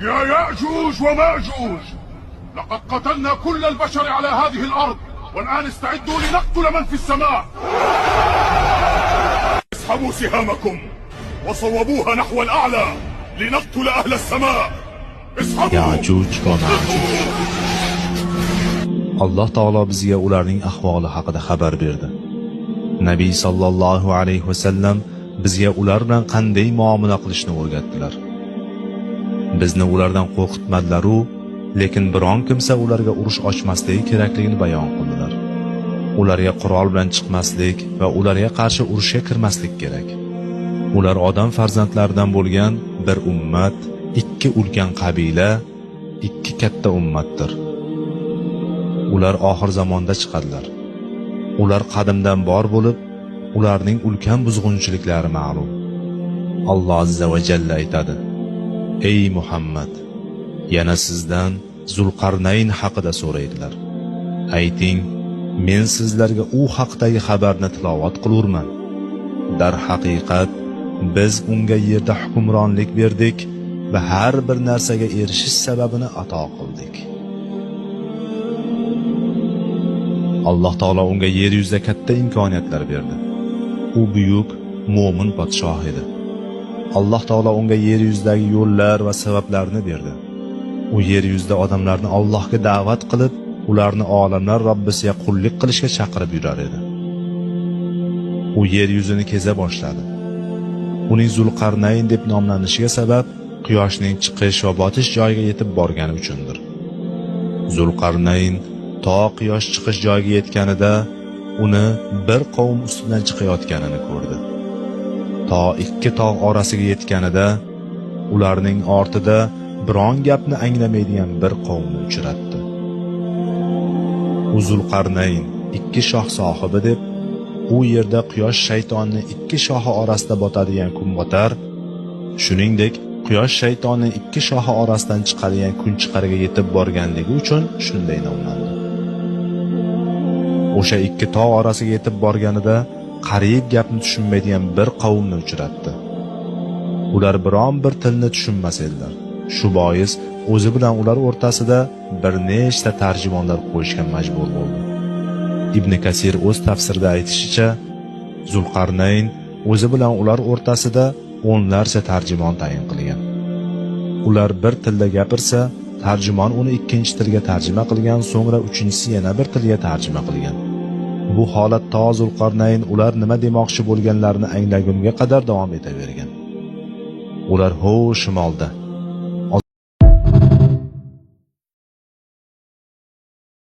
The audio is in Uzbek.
يا يأجوج ومأجوج، لقد قتلنا كل البشر على هذه الأرض، والآن استعدوا لنقتل من في السماء. اسحبوا سهامكم وصوبوها نحو الأعلى لنقتل أهل السماء. اسحبوا. Ya'juj va Ma'juj. Alloh taolo bizga ularning ahvoli haqida xabar berdi. Nabiy sallallohu alayhi va sallam bizga ular bilan qanday muomala qilishni o'rgatdilar. Bizni ulardan qo'rqitmadilar-u, lekin biron kimsa ularga urush ochmasligi kerakligini bayon qildilar. Ularga qurol bilan chiqmaslik va ularga qarshi urushga kirmaslik kerak. Ular odam farzandlaridan bo'lgan bir ummat, ikki ulkan qabila, ikki katta ummatdir. Ular oxir zamonda chiqadilar. Ular qadimdan bor bo'lib, ularning ulkan buzg'unchiliklari ma'lum. Alloh azza va jalla aytadi: Ey Muhammad, yana sizdan Zulqarnayn haqida so'raydilar. Ayting, men sizlarga u haqdagi xabarni tilovat qilurman. Dar haqiqat biz unga yerda hukmronlik berdik va har bir narsaga erishish sababini ato qildik. Alloh taolo unga yer yuzida katta imkoniyatlar berdi. U buyuk mo'min podshoh edi. Alloh taolo unga yer yuzidagi yo'llar va sabablarni berdi. U yer yuzida odamlarni Allohga da'vat qilib, ularni olamlar Robbisiga qullik qilishga chaqirib yurar edi. U yer yuzini keza boshladi. Uning Zulqarnayn deb nomlanishiga sabab quyoshning chiqish va botish joyiga yetib borgani uchundir. Zulqarnayn to quyosh chiqish joyiga yetganida uni bir qavm ustidan chiqayotganini ko'rdi. To ikki tog' orasiga yetganida ularning ortida biron gapni anglamaydigan bir qavmni uchratdi. Zulqarnayn ikki shoh sohibi deb u yerda quyosh shaytonni ikki shohi orasida botadigan kunbotar, shuningdek quyosh shaytonni ikki shohi orasidan chiqadigan kunchiqarga yetib borganligi uchun shunday nomlandi. O'sha ikki tog' orasiga yetib borganida qariyb gapni tushunmaydigan bir qavmni uchratdi. Ular biron bir tilni tushunmas edilar. Shu bois o'zi bilan ular o'rtasida bir nechta tarjimonlar qo'yishga majbur bo'ldi. Ibn Kasir o'z tafsirida aytishicha, Zulqarnayn o'zi bilan ular o'rtasida o'nlarcha tarjimon tayin qilgan. Ular bir tilda gapirsa, tarjimon uni ikkinchi tilga tarjima qilgan, so'ngra uchinchisi yana bir tilga tarjima qilgan. Bu holat to Zulqarnayn ular nima demoqchi bo'lganlarini anglagunga qadar davom etavergan. Ular shimolda